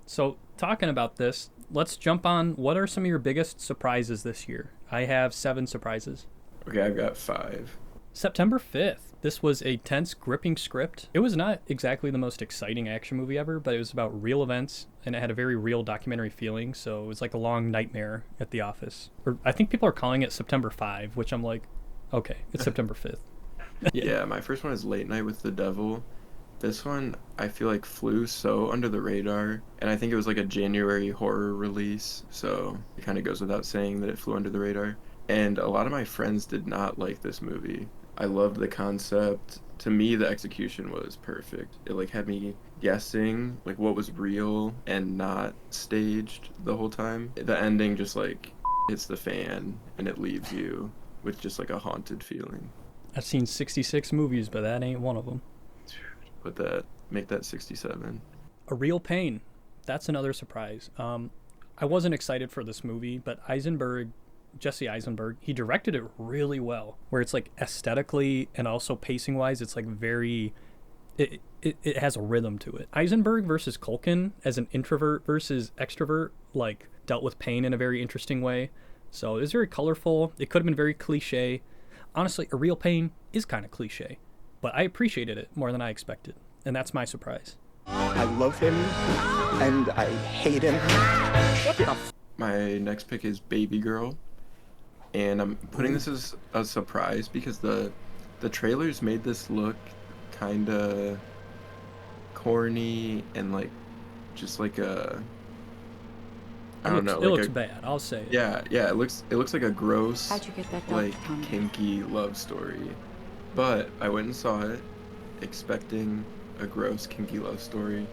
So, talking about this, let's jump on what are some of your biggest surprises this year? I have 7 surprises. Okay, I've got 5. September 5th. This was a tense, gripping script. It was not exactly the most exciting action movie ever, but it was about real events, and it had a very real documentary feeling, so it was like a long nightmare at the office. Or I think people are calling it September 5, which I'm like, okay, it's September 5th. Yeah, my first one is Late Night with the Devil. This one, I feel like flew so under the radar, and I think it was like a January horror release, so it kind of goes without saying that it flew under the radar. And a lot of my friends did not like this movie. I loved the concept. To me, the execution was perfect. It like had me guessing like what was real and not staged the whole time. The ending just like hits the fan and it leaves you with just like a haunted feeling. I've seen 66 movies, but that ain't one of them. Make that 67. A Real Pain. That's another surprise. I wasn't excited for this movie, but Jesse Eisenberg, he directed it really well, where it's like aesthetically and also pacing wise, it's like very, it has a rhythm to it. Eisenberg versus Culkin as an introvert versus extrovert, like dealt with pain in a very interesting way. So it was very colorful. It could have been very cliche. Honestly, A Real Pain is kind of cliche, but I appreciated it more than I expected. And that's my surprise. I love him and I hate him. My next pick is Babygirl. And I'm putting this as a surprise because the trailers made this look kind of corny and like just like a I don't know. It looks bad. I'll say it. Yeah. It looks like a gross, How'd you get that like kinky love story. But I went and saw it, expecting a gross kinky love story,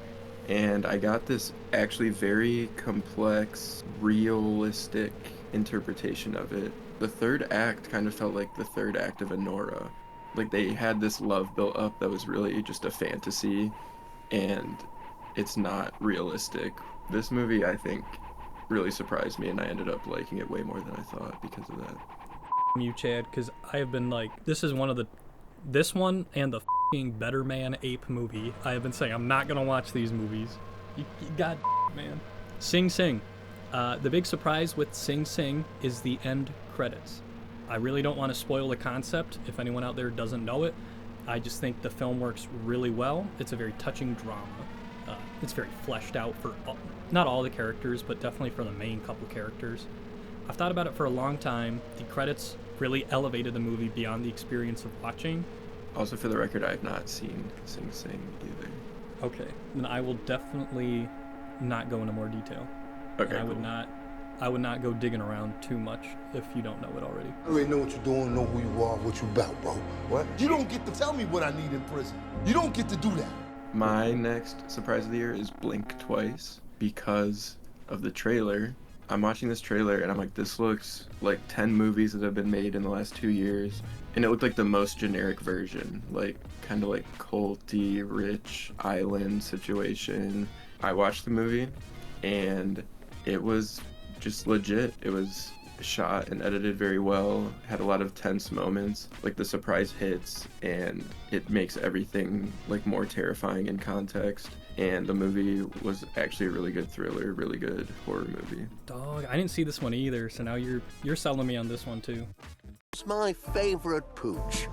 and I got this actually very complex, realistic interpretation of it. The third act kind of felt like the third act of Anora. Like they had this love built up that was really just a fantasy, and it's not realistic. This movie, I think, really surprised me, and I ended up liking it way more than I thought because of that. You, Chad, because I have been like, this one and the f***ing Better Man Ape movie. I have been saying I'm not gonna watch these movies. You God, man. Sing Sing. The big surprise with Sing Sing is the end credits. I really don't want to spoil the concept if anyone out there doesn't know it. I just think the film works really well. It's a very touching drama. It's very fleshed out for not all the characters, but definitely for the main couple characters. I've thought about it for a long time. The credits really elevated the movie beyond the experience of watching. Also, for the record, I have not seen Sing Sing either. Okay, then I will definitely not go into more detail. Okay, and I would not go digging around too much if you don't know it already. I already know what you're doing, know who you are, what you about, bro. What? You don't get to tell me what I need in prison. You don't get to do that. My next surprise of the year is Blink Twice because of the trailer. I'm watching this trailer and I'm like, this looks like 10 movies that have been made in the last 2 years. And it looked like the most generic version, like kind of like culty, rich island situation. I watched the movie and it was just legit. It was shot and edited very well, had a lot of tense moments, like the surprise hits, and it makes everything like more terrifying in context. And the movie was actually a really good thriller, really good horror movie. Dog, I didn't see this one either, so now you're selling me on this one too. It's my favorite pooch.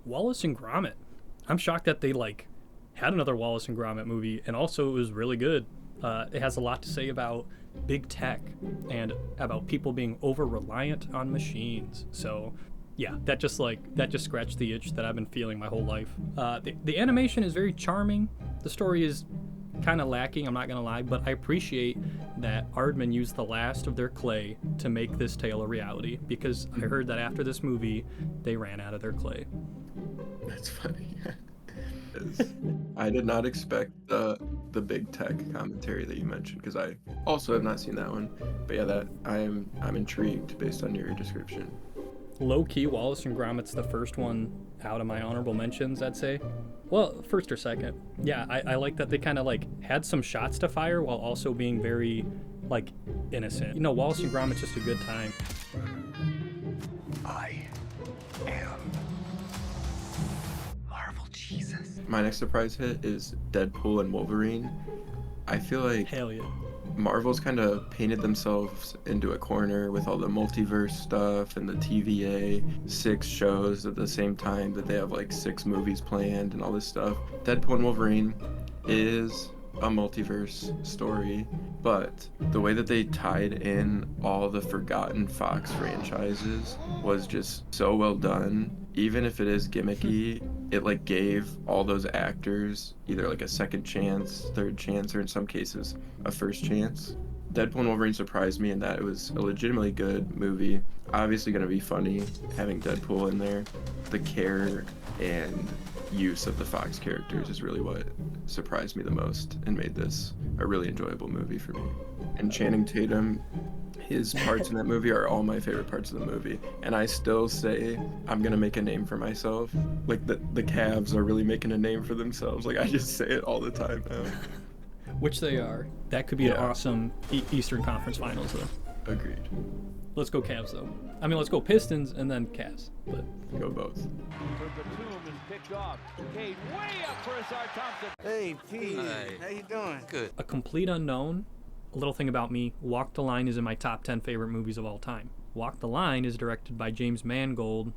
Wallace and Gromit. I'm shocked that they like had another Wallace and Gromit movie, and also it was really good. It has a lot to say about big tech and about people being over-reliant on machines. So yeah, that just scratched the itch that I've been feeling my whole life. The animation is very charming. The story is kind of lacking, I'm not gonna lie, but I appreciate that Aardman used the last of their clay to make this tale a reality, because I heard that after this movie they ran out of their clay. That's funny. I did not expect the big tech commentary that you mentioned, because I also have not seen that one. But yeah, that I'm intrigued based on your description. Low-key, Wallace and Gromit's the first one out of my honorable mentions, I'd say. Well, first or second. Yeah, I like that they kind of like had some shots to fire while also being very like innocent. You know, Wallace and Gromit's just a good time. I am Marvel Jesus. My next surprise hit is Deadpool and Wolverine. I feel like Hell yeah. Marvel's kind of painted themselves into a corner with all the multiverse stuff and the TVA 6 shows at the same time that they have like 6 movies planned and all this stuff. Deadpool and Wolverine is a multiverse story, but the way that they tied in all the forgotten Fox franchises was just so well done. Even if it is gimmicky, it like gave all those actors either like a second chance, third chance, or in some cases a first chance. Deadpool and Wolverine surprised me in that it was a legitimately good movie. Obviously going to be funny having Deadpool in there. The care and use of the Fox characters is really what surprised me the most and made this a really enjoyable movie for me. And Channing Tatum, his parts in that movie are all my favorite parts of the movie. And I still say I'm gonna make a name for myself. Like the Cavs are really making a name for themselves. Like I just say it all the time now. Which they are. That could be an awesome Eastern Conference Finals, though. Agreed. Let's go Cavs, though. I mean, let's go Pistons and then Cavs. But go both. Hey, Pete. How you doing? Good. A complete unknown. A little thing about me. Walk the Line is in my top 10 favorite movies of all time. Walk the Line is directed by James Mangold,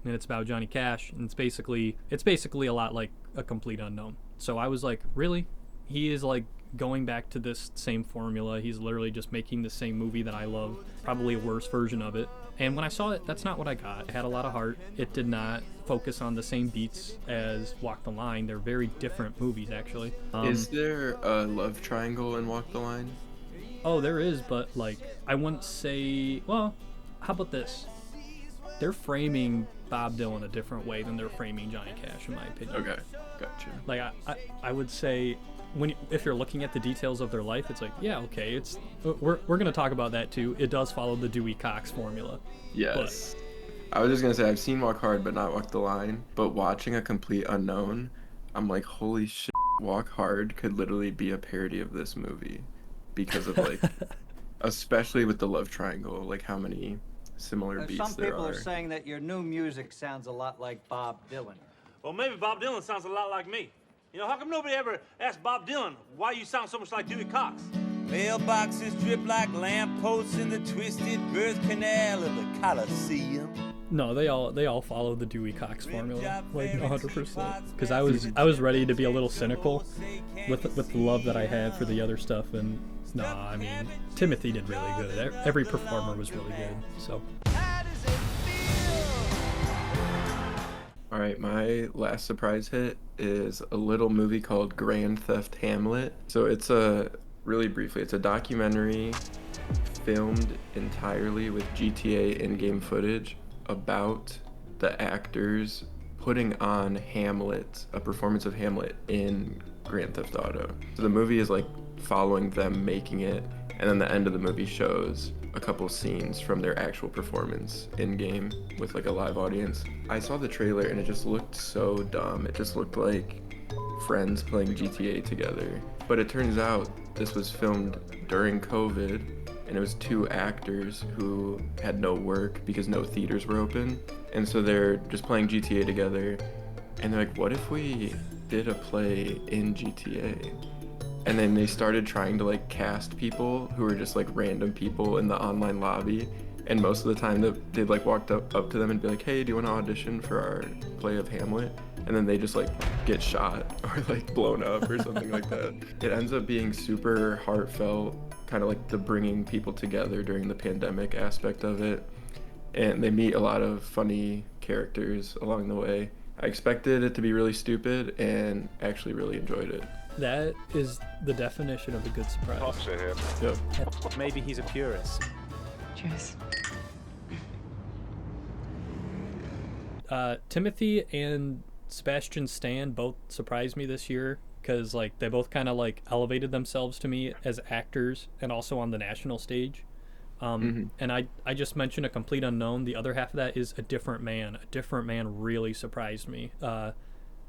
and it's about Johnny Cash, and it's basically a lot like A Complete Unknown. So I was like, really? He is like going back to this same formula. He's literally just making the same movie that I love, probably a worse version of it. And when I saw it, that's not what I got. It had a lot of heart. It did not focus on the same beats as Walk the Line. They're very different movies, actually. Is there a love triangle in Walk the Line? Oh, there is, but like, I wouldn't say, well, how about this? They're framing Bob Dylan a different way than they're framing Johnny Cash, in my opinion. Okay, gotcha. Like, I would say, if you're looking at the details of their life, it's like, yeah, okay, we're going to talk about that too. It does follow the Dewey Cox formula. Yes. I was just going to say, I've seen Walk Hard, but not Walk the Line. But watching A Complete Unknown, I'm like, holy shit, Walk Hard could literally be a parody of this movie. Because of like, especially with the love triangle, like how many similar beats there are. Some people are saying that your new music sounds a lot like Bob Dylan. Well, maybe Bob Dylan sounds a lot like me. You know, how come nobody ever asked Bob Dylan why you sound so much like Dewey Cox? Mailboxes drip like lampposts in the twisted birth canal of the Coliseum. No, they all follow the Dewey Cox formula, like 100%. Because I was ready to be a little cynical with the love that I had for the other stuff, and I mean, Timothy did really good. Every performer was really good. So. All right, my last surprise hit is a little movie called Grand Theft Hamlet. So it's really briefly, it's a documentary filmed entirely with GTA in-game footage about the actors putting on Hamlet, a performance of Hamlet in Grand Theft Auto. So the movie is like following them making it, and then the end of the movie shows a couple scenes from their actual performance in-game with like a live audience. I saw the trailer and it just looked so dumb. It just looked like friends playing GTA together. But it turns out this was filmed during COVID, and it was 2 actors who had no work because no theaters were open. And so they're just playing GTA together, and they're like, what if we did a play in GTA? And then they started trying to like cast people who were just like random people in the online lobby. And most of the time they'd like walked up to them and be like, hey, do you want to audition for our play of Hamlet? And then they just like get shot or like blown up or something like that. It ends up being super heartfelt, kind of like the bringing people together during the pandemic aspect of it. And they meet a lot of funny characters along the way. I expected it to be really stupid and actually really enjoyed it. That is the definition of a good surprise. Yep. Maybe he's a purist. Cheers. Timothy and Sebastian Stan both surprised me this year because like they both kind of like elevated themselves to me as actors and also on the national stage. And I just mentioned A Complete Unknown. The other half of that is A Different Man. A Different Man really surprised me.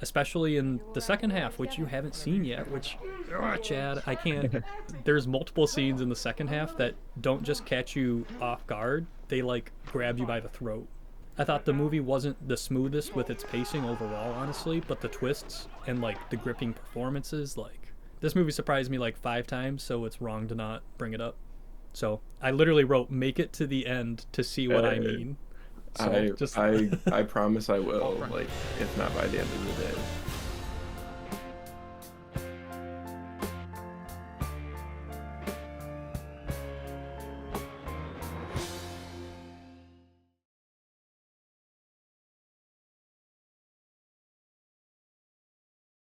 Especially in the second half, which you haven't seen yet, which, Chad, I can't. There's multiple scenes in the second half that don't just catch you off guard, they like grab you by the throat. I thought the movie wasn't the smoothest with its pacing overall, honestly, but the twists and like the gripping performances, like, This movie surprised me like 5 times, so it's wrong to not bring it up. So I literally wrote, make it to the end to see what I mean. So I promise I will, like, if not by the end of the day.